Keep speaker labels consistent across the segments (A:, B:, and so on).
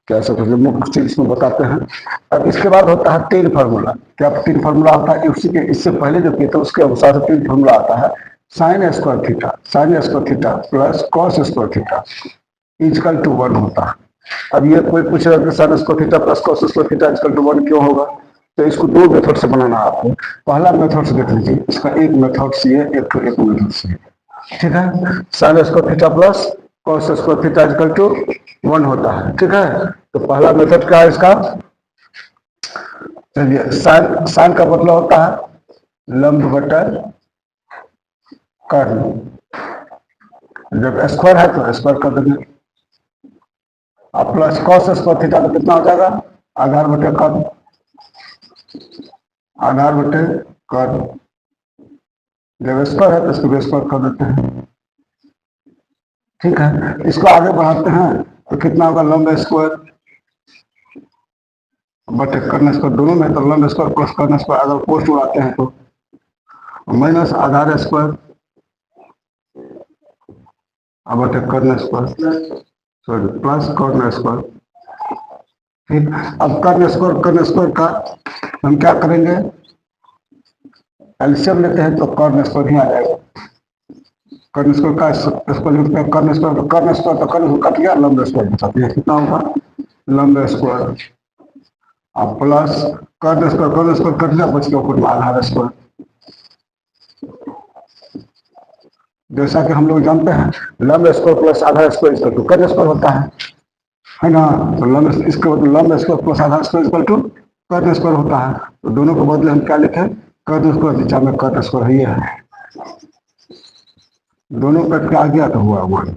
A: क्या सबसे मुख्य चीज इसमें बताते हैं। अब इसके बाद होता है तीन फार्मूला। क्या तीन फार्मूला होता है? उसी के इससे पहले जो किए थे उसके अनुसार से तीन फार्मूला आता है। Sine square theta, sine square theta plus cos square theta equal to 1 होता है। अब ये कोई पूछेगा कि sine square theta plus cos square theta equal to 1 क्यों होगा? तो इसको दो मेथड से बनाना है आपको। पहला मेथड से देख लीजिए, इसका एक मेथड सी है, एक मेथड सी है। ठीक है, sine square theta plus cos square theta equal to 1 होता है। ठीक है, तो पहला मेथड क्या है इसका? चलिए, साइन साइन का मतलब होता है लंब बटा कर्ण। जब स्क्वायर है तो स्क्वायर कर देंगे। अब प्लस कॉस स्क्वायर थीटा तो कितना हो जाएगा? आधार बटे कर्ण, आधार बटे कर्ण। जब स्क्वायर है तो इसको भी स्क्वायर कर देते हैं। ठीक है, इसको आगे बढ़ाते हैं तो कितना होगा? लंब स्क्वायर बटे कर्ण स्क्वायर, दोनों में तो लंब स्क्वायर प्लस कर्ण स्क्वायर, अगर पोस्ट उड़ाते हैं तो माइनस आधार स्क्वायर बटे कर्ण स्क्वायर, सॉरी प्लस कर्ण स्क्वायर। ठीक, अब कर्ण स्क्वायर का हम क्या करेंगे? एलसीएम लेते हैं तो कर्ण स्क्वायर ही आ जाएगा। कर्ण स्क्वायर का स्क्वायर, कर्ण स्क्वायर तो कर्ण कट गया, लंब स्क्वायर बचा दिया। कितना होगा? लंब स्क्वायर अब प्लस कर्ण स्क्वायर कट गया, बच गया ऊपर आधार स्क्वायर। जैसा कि हम लोग जानते हैं लंब स्क्वायर प्लस आधार स्क्वायर इक्वल टू कर्ण स्क्वायर होता है ना? तो लंब इसके लंब स्क्वायर प्लस आधार स्क्वायर इक्वल टू कर्ण स्क्वायर होता है। तो दोनों को बदले हम क्या लिखे? कर्ण स्क्वायर, दिशा में कर्ण स्क्वायर ही है। दोनों कट के आ गया तो हुआ 1।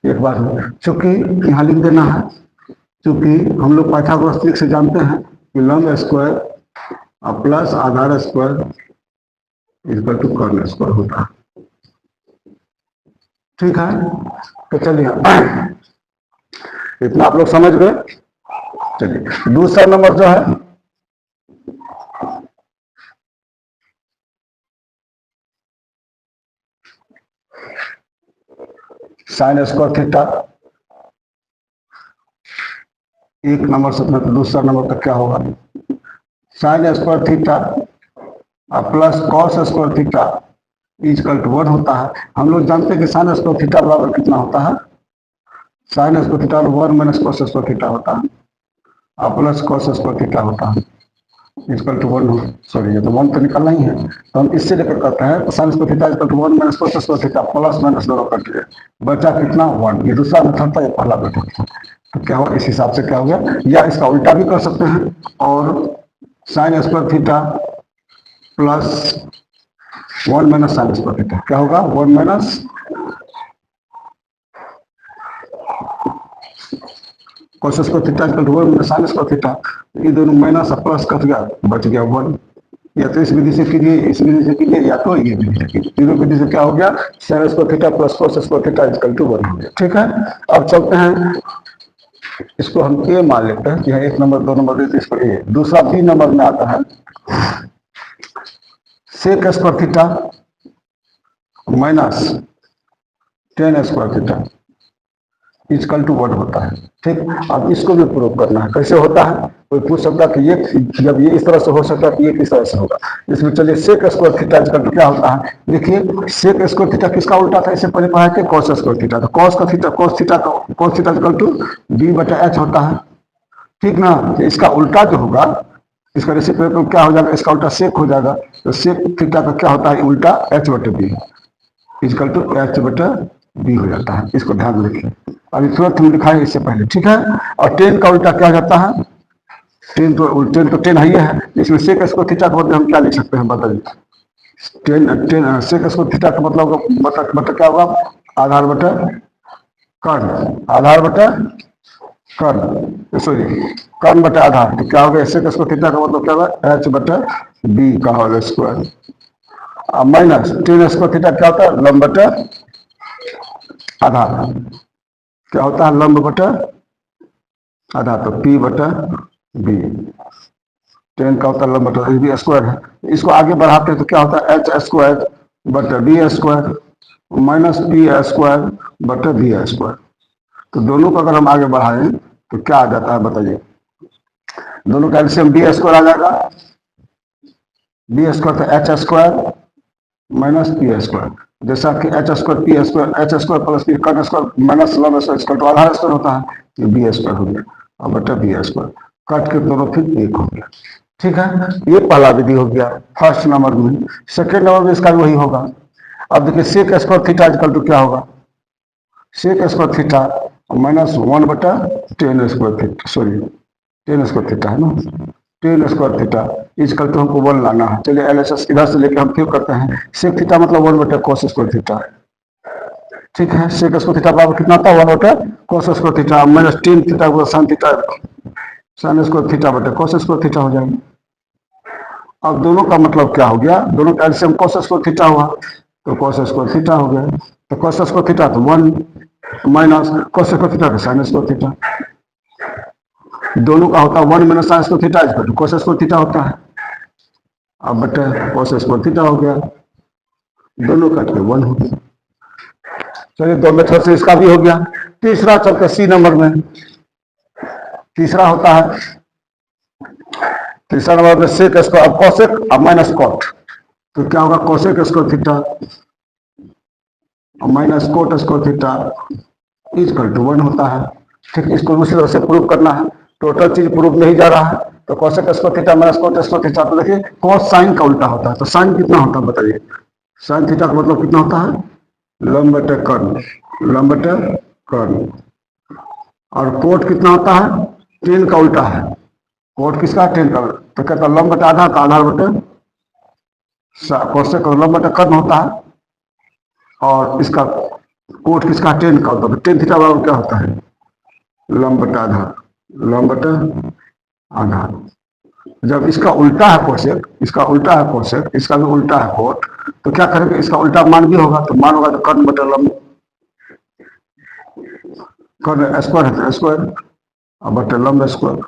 A: एक बात चूंकि यहाँ लिख देना है, चूंकि हम लोग पाइथागोरस ट्रिक से जानते हैं कि लंब स्क्वायर प्लस आधार स्क्वायर इक्वल टू कर्ण स्क्वायर होता है। ठीक है, तो चलिए इतना आप लोग समझ गए। चलिए दूसरा नंबर जो है साइन स्क्वायर थीटा। एक नंबर से अपना दूसरा नंबर तक क्या होगा? Sine square theta plus cos square theta equal to 1 होता है। हम लोग जानते हैं कि साइन स्क्वायर थीटा बराबर कितना होता है? Sine square theta 1 minus cos square theta होता है प्लस कॉस स्क्वायर थीटा होता है इक्वल टू 1 हो। सॉरी, ये तो 1 तो निकलना ही है, तो हम इससे लेकर करते हैं sine square theta equal to 1 minus cos square theta, plus minus दोनों कट गए, बचा कितना? 1। ये दूसरा मेथड था, ये पहला मेथड था। तो क्या हुआ? इस हिसाब से क्या हो गया? या इसका उल्टा भी कर सकते हैं, और sine square theta plus 1 minus sine square theta क्या होगा? 1 minus cos square theta equal to 1 minus sine square theta. ये दोनों माइनस प्लस कट गया, बच गया 1। या तो इस विधि से कीजिए, इस विधि से कीजिए, या तो ये विधि से कीजिए। तीनों विधि से क्या हो गया? Sine square theta plus cos square theta equal to 1 हो गया। ठीक है, अब चलते हैं, इसको हम ए मान लेते हैं कि यहाँ 1 नंबर 2 नंबर देते, इसको ए। दूसरा बी नंबर में आता है sec square theta minus tan square theta equal to 1 होता है। ठीक, अब इसको भी प्रूव करना है। कैसे होता है? कोई पूछ सकता है कि ये जब ये इस तरह से हो सकता है कि ये किस तरह से होगा। इसमें चलिए sec square theta equal to क्या होता है? देखिए, सेक स्क्वायर थीटा किसका उल्टा था? इससे पहले पढ़ा कि कॉस स्क्वायर थीटा। तो कॉस का theta, cos theta equal to B बटा एच होता है। ठीक ना? तो इसका उल्टा जो होगा, इसका रेसिप्रोकल क्या हो जाएगा? इसका उल्टा सेक हो जाएगा। तो सेक थीटा का क्या होता है? उल्टा एच बटे बी इक्वल टू एच बटे बी हो जाता है। इसको ध्यान में रखिए, अभी तुरंत हम दिखाएंगे इससे पहले। ठीक है, और टेन का उल्टा क्या जाता है? टेन तो टेन है ही है। इसमें सेक स्क्वायर थीटा का मतलब हम क्या लिख सकते हैं? बदल टेन सेक स्क्वायर थीटा का मतलब बटा क्या होगा? आधार बटा कर्ण, आधार बटा कर्ण, सॉरी कर्ण बटा आधार। तो क्या होगा? सेक स्क्वायर थीटा का मतलब क्या होगा? एच बटा बी का whole square minus tan square theta क्या होता है? लंब बटा आधार। क्या होता है? लंब बटा आधार, तो पी बटा बी। टेन का होता है लंब बटा बी स्क्वायर है। इसको आगे बढ़ाते हैं तो क्या होता है? एच स्क्वायर बटा B square minus P square बटा बी स्क्वायर। तो दोनों को अगर हम आगे बढ़ाएं तो क्या आ जाता है बताइए? दोनों का एलसीएम बी स्क्वायर आ जाएगा। बी स्क्वायर तो H square minus P square, जैसा कि H square P square H square plus P cut square minus love square square तो आधार स्क्वायर होता है, ये बी स्क्वायर हो गया और बटा बी स्क्वायर, कट के दोनों फिर एक हो गया। ठीक है, ये पहला विधि हो गया फर्स्ट नंबर में। सेकेंड नंबर में इसका भी वही होगा। अब देखिए sec square theta equal to क्या होगा? Sec square theta minus 1/tan square theta, sorry tan square theta है ना, tan square theta equal to हमको 1 लाना है। चलिए एलएचएस इधर से लेकर हम क्यों करते हैं, सेक थीटा मतलब 1/cos स्क्वायर थीटा। ठीक है, सेक स्क्वायर थीटा बराबर कितना था? 1/cos square theta minus tan theta sine theta, sine square theta बटे cos स्क्वायर थीटा हो जाएगा। अब दोनों का मतलब क्या हो गया? दोनों का एलसीएम cos स्क्वायर थीटा हुआ तो cos स्क्वायर थीटा हो गया, तो cos स्क्वायर थीटा तो 1 माइनस cos स्क्वायर थीटा तो साइन स्क्वायर थीटा, दोनों का होता है 1 minus sine square theta equal to cos square theta होता है। अब बटे cos स्क्वायर थीटा हो गया, दोनों कट के 1 हो गया। चलिए दो मेथड से इसका भी हो गया। तीसरा चलते सी नंबर में, तीसरा होता है, तीसरा नंबर में सेक स्क्वायर अब कॉसेक अब माइनस कॉट, तो क्या होगा? कॉसेक स्क्वायर थीटा और minus cot square theta equal to 1 होता है। ठीक, इसको दूसरी तरह से प्रूव करना है, टोटल चीज प्रूव नहीं जा रहा है, तो cosec square theta minus cot square theta, तो देखिए कॉस साइन का उल्टा होता है, तो साइन कितना होता है बताइए? साइन थीटा का मतलब कितना होता है? लंब बटे कर्ण, लंब बटे कर्ण। और कोट कितना होता है? टेन का उल्टा है, कोट किसका? टेन का, तो कहता लंब बटे आधार का आधार बटे कोसेक लंब बटे कर्ण होता है, और इसका कोट किसका? टेन का होता है, टेन थीटा बराबर क्या होता है? लंब बटे आधार, लंब बटे आधार। जब इसका उल्टा है कोसेक, इसका उल्टा है कोसेक, इसका भी उल्टा है कोट, तो क्या करेंगे? इसका उल्टा मान भी होगा, तो मान होगा तो कर्ण बटे लंब, कर्ण स्क्वायर है तो स्क्वायर और बटे लंब स्क्वायर,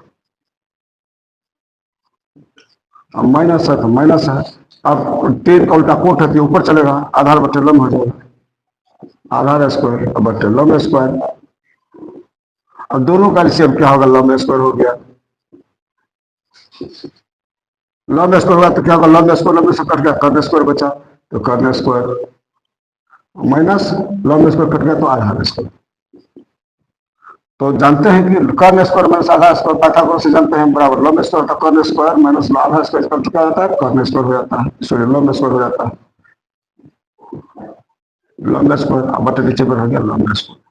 A: अब माइनस है तो माइनस है। अब टेन का उल्टा कोट है तो ऊपर चलेगा, आधार बटे लंब हो जाएगा, आधार स्क्वायर और बटे लंब स्क्वायर। अब दोनों का एलसीएम क्या होगा? लंब स्क्वायर हो गया, लंब स्क्वायर होगा तो क्या होगा? लंब स्क्वायर लंब से कट गया, कर्ण स्क्वायर बचा, तो कर्ण स्क्वायर माइनस लंब स्क्वायर कट गया तो आधार स्क्वायर। तो जानते हैं कि कर्ण स्क्वायर माइनस आधा स्क्वायर पाइथागोरस से जानते हैं बराबर लंब स्क्वायर का कर्ण स्क्वायर माइनस आधा स्क्वायर तो क्या जाता है? कर्ण स्क्वायर हो जाता है, सॉरी लंब स्क्वायर हो जाता है, लंब स्क्वायर अब बटे नीचे पर हो गया लंब स्क्वायर,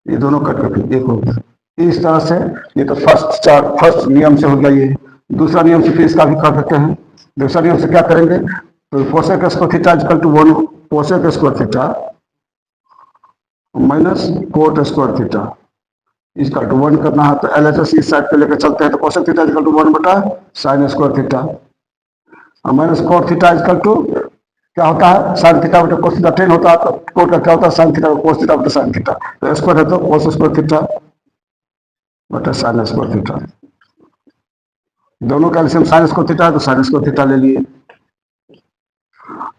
A: ये दोनों कट के एक हो गया। इस तरह से ये तो फर्स्ट नियम से हो गया ये। दूसरा नियम से फिर इसका भी कर सकते हैं। दूसरा नियम से क्या करेंगे? तो cosec square theta equal to 1 cosec square theta minus cot square theta इसका टू 1 करना है, तो एलएचएस इस साइड पे लेकर चलते हैं, तो कोसेक थीटा इक्वल टू 1 बटा साइन स्क्वायर थीटा और minus cot theta equal to क्या होता है? साइन थीटा बटे कोस थीटा, टेन होता है तो कोट का क्या होता है? साइन थीटा कोस थीटा बटे साइन थीटा, तो स्क्वायर है तो कोस स्क्वायर थीटा बटे साइन स्क्वायर थीटा। दोनों का एलसीएम साइन स्क्वायर थीटा है तो साइन स्क्वायर थीटा ले लिए।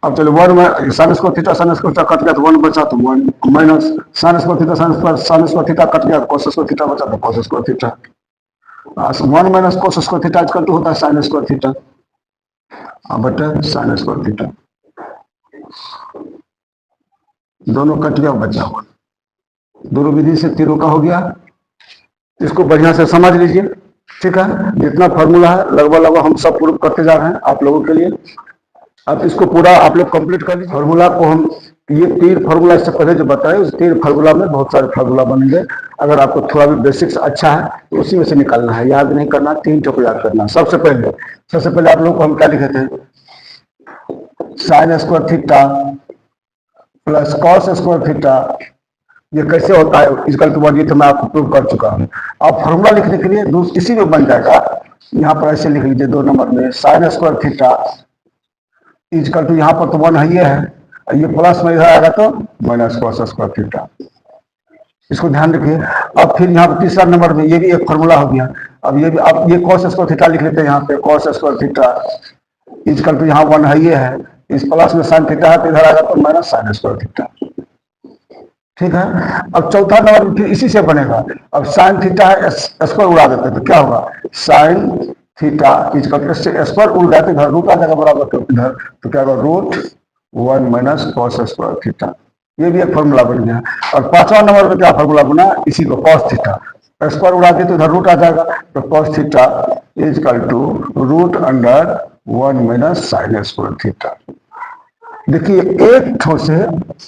A: अब चलो 1 में sine square theta sine square theta कट गया तो 1 बचा, तो 1 minus sine square theta sine square theta कट गया तो कोस स्क्वायर थीटा बचा, तो cos square theta 1 minus cos square theta equal to होता है साइन स्क्वायर थीटा बटे साइन स्क्वायर थीटा। दोनों कट गया बचा हुआ, दोनों विधि से तीनों का हो गया। इसको बढ़िया से समझ लीजिए। ठीक है, जितना फॉर्मूला है लगभग लगभग हम सब प्रूव करते जा रहे हैं आप लोगों के लिए। अब इसको पूरा आप लोग कंप्लीट कर लीजिए। फार्मूला को हम ये 3 फार्मूला इससे पहले जो बताए उस 3 फार्मूला में बहुत सारे फार्मूला बनेंगे। अगर आपको थोड़ा भी बेसिक्स अच्छा है तो उसी में से निकालना है, याद नहीं करना, 3 टोक याद करना। सबसे पहले आप लोगों को हम क्या लिखे थे? Sign square theta plus cos square theta, ये कैसे होता है इसका तो ये तो मैं आपको प्रूव कर चुका हूँ। अब फार्मूला लिखने के लिए इसी में बन जाएगा। यहाँ पर ऐसे लिख लीजिए 2 नंबर में sine square theta equal to यहाँ पर तो 1 है, ये प्लस में इधर आएगा तो माइनस कॉस स्क्वायर थीटा, इसको ध्यान रखिए। अब फिर यहाँ पर तीसरा नंबर में ये भी एक फार्मूला हो गया। अब ये भी अब ये कॉस स्क्वायर थीटा लिख लेते हैं, यहाँ पे cos square theta equal to यहाँ 1 है, इस प्लस में साइन थीटा है तो इधर आएगा तो माइनस साइन स्क्वायर थीटा। ठीक है। अब चौथा नंबर फिर इसी से बनेगा। अब साइन थीटा है, स्क्वायर उड़ा देते तो क्या होगा, साइन थीटा इजकल स्क्वायर उड़ जाते इधर रूट आ जाएगा बराबर, तो इधर तो क्या होगा root 1 minus cos square theta. ये भी एक फॉर्मूला बन गया। और पांचवा नंबर में क्या फॉर्मूला बना, इसी को कॉस थीटा स्क्वायर उड़ा दे तो इधर रूट आ जाएगा, तो cos theta equal to root under 1 minus sine square theta. देखिए एक ठो से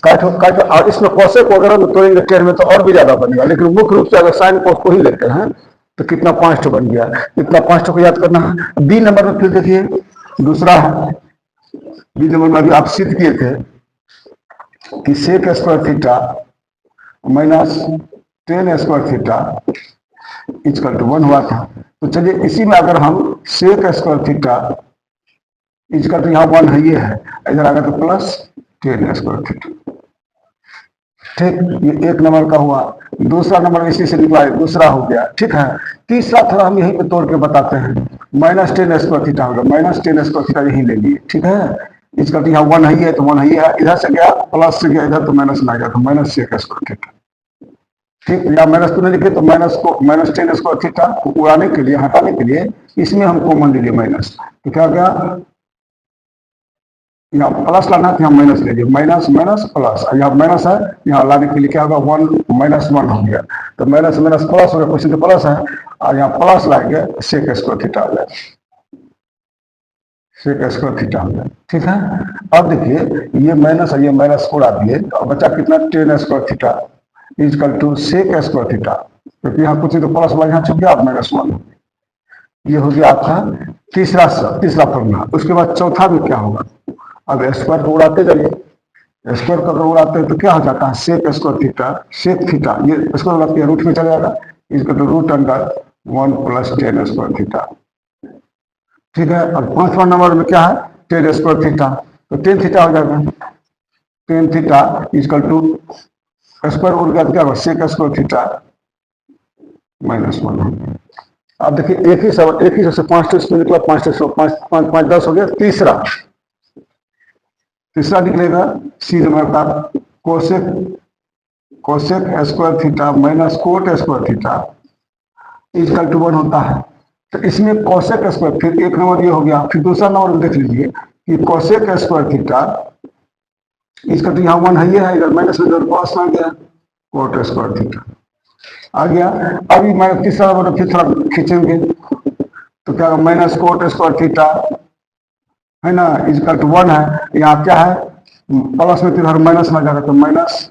A: काटो और इसमें कोसेक वगैरह में तोड़ेंगे टेढ़ में तो और भी ज्यादा बनेगा, लेकिन मुख्य रूप से अगर साइन कोस को ही लेते हैं तो कितना 5 ठो बन गया। इतना 5 ठो को याद करना है। बी नंबर में फिर देखिए दूसरा है, बी नंबर में अभी आप सिद्ध किए थे कि sec square theta minus tan square theta equal to 1 हुआ था। तो चलिए इसी में अगर हम sec square theta equal to यहाँ 1 है, ये है, इधर आ गया तो प्लस टेन स्क्वायर थीटा। ठीक, ये एक नंबर का हुआ। दूसरा नंबर इसी से निकला, दूसरा हो गया। ठीक है, तीसरा थोड़ा हम यहीं पे तोड़ के बताते हैं, माइनस टेन स्क्वायर थीटा होगा, माइनस टेन स्क्वायर थीटा यहीं ले लिए। ठीक है, इसका तो यहाँ 1 है तो 1 है, इधर से गया प्लस से गया इधर तो माइनस में आ गया, तो माइनस सेक स्क्वायर थीटा। ठीक, या माइनस तो नहीं लिखे तो माइनस को माइनस टेन स्क्वायर थीटा को उड़ाने के लिए, हटाने के लिए इसमें हम कॉमन ले लिए माइनस, तो क्या गया, यहाँ प्लस लाना था, यहाँ माइनस ले लिया, माइनस माइनस प्लस, यहाँ माइनस है, यहाँ लाने के लिए क्या होगा 1 माइनस 1 हो गया, तो माइनस माइनस प्लस हो गया, क्वेश्चन तो प्लस है, और यहाँ प्लस लाएंगे सेक स्क्वायर थीटा हो जाएगा, सेक स्क्वायर थीटा हो जाएगा। ठीक है, अब देखिए ये माइनस है, ये माइनस उड़ा दिए, तो बचा कितना tan square theta equal to sec square theta, क्योंकि यहाँ कुछ तो प्लस वाला यहाँ छुप गया, माइनस 1, ये हो गया आपका तीसरा फॉर्मूला। उसके बाद चौथा में क्या होगा, अब स्क्वायर को उड़ाते जाइए, स्क्वायर को अगर उड़ाते हैं तो क्या हो जाता है, sec square theta, sec theta, ये स्क्वायर उड़ाते हैं रूट में चला जाएगा, इसका तो root under 1 plus tan square theta. ठीक है, और पांचवा नंबर में क्या है, टेन स्क्वायर थीटा, तो टेन थीटा हो जाएगा, tan theta equal to square उड़ गया तो क्या होगा, सेक स्क्वायर थीटा माइनस 1। अब देखिए एक ही से 5 इसमें निकला, 5 5 10 हो गया। तीसरा निकलेगा सी नंबर का cosec square theta minus cot square theta equal to 1 होता है। तो इसमें कोसेक स्क्वायर, फिर एक नंबर ये हो गया, फिर दूसरा नंबर देख लीजिए कि कोसेक स्क्वायर थीटा इसका तो यहाँ 1 है, इधर माइनस इधर कॉस आ गया, कोट स्क्वायर थीटा आ गया। अभी मैं तीसरा नंबर फिर थोड़ा खींचेंगे तो क्या माइनस कोट स्क्वायर थीटा है ना, इजकल टू 1 है, यहाँ क्या है प्लस में इधर माइनस में जाएगा, तो माइनस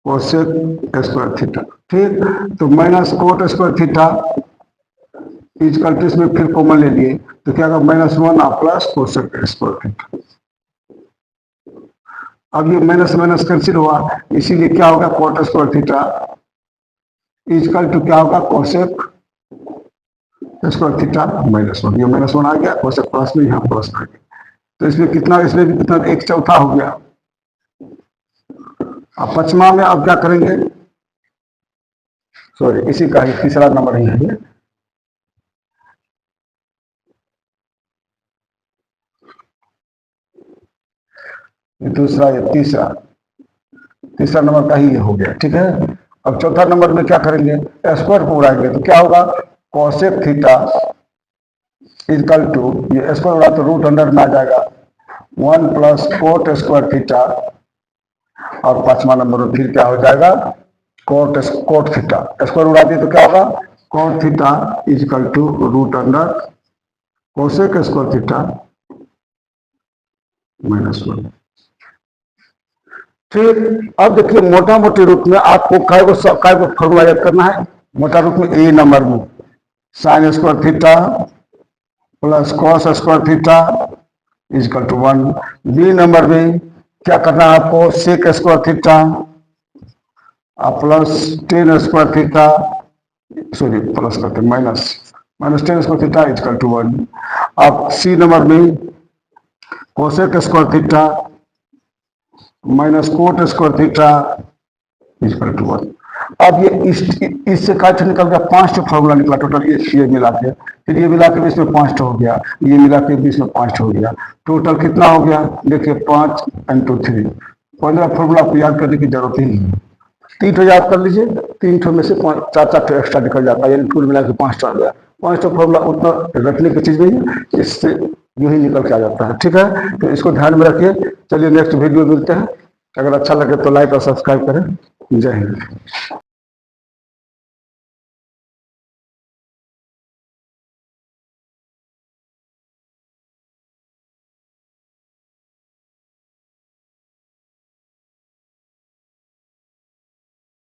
A: कोसेक स्क्वायर थीटा। ठीक, तो minus cot square theta equal to इसमें फिर कॉमन ले लिए, तो क्या होगा माइनस 1 और प्लस कोसेक स्क्वायर थीटा। अब ये माइनस माइनस कैंसिल हुआ, इसीलिए क्या होगा cot square theta equal to क्या होगा कोसेक स्क्वायर थीटा माइनस 1, ये माइनस 1 आ गया, कोसेक प्लस में यहाँ प्लस आ गया, तो इसमें कितना, इसमें भी कितना, एक चौथा हो गया। अब पचमा में अब क्या करेंगे, सॉरी इसी का ही तीसरा नंबर ही है, ये दूसरा, ये तीसरा नंबर का ही हो गया। ठीक है, अब चौथा नंबर में क्या करेंगे, स्क्वायर को उड़ाएंगे तो क्या होगा कोसेक थीटा इजकल टू, ये स्क्वायर उड़ा तो रूट अंडर में आ जाएगा 1 प्लस कोट स्क्वायर थीटा, और पांचवा नंबर में फिर क्या हो जाएगा कोट थीटा, स्क्वायर उड़ा दिए तो क्या होगा cot theta equal to root under cosec square theta minus 1। ठीक, अब देखिए मोटा मोटी रूप में आपको काय को फॉर्मूला याद करना है, मोटा रूप में ए नंबर में sine square theta plus cos square theta equal to 1। B number में क्या करना है आपको, sec square theta plus tan square theta, sorry plus करते minus tan square theta equal to 1। अब सी नंबर में cosec square theta minus cot square theta equal to 1। अब ये इससे काट निकल गया, 5 फॉर्मूला निकला टोटल, ये मिला के, फिर ये मिला के इसमें 5 हो गया, ये मिला के 20 में 5 हो गया, टोटल कितना हो गया देखिए 5 × 3 15 फॉर्मूला आपको याद करने की जरूरत ही नहीं है। 3 ठो याद कर लीजिए, 3 ठो में से 4 ठो एक्स्ट्रा निकल जाता है, यानी कुल मिला के 5 ठो आ गया। 5 ठो फॉर्मूला उतना रखने की चीज नहीं है, इससे यूं ही निकल के आ जाता है। ठीक है, तो इसको ध्यान में रखिए। चलिए नेक्स्ट वीडियो मिलते हैं। अगर अच्छा लगे तो लाइक और सब्सक्राइब करें। जय हिंद।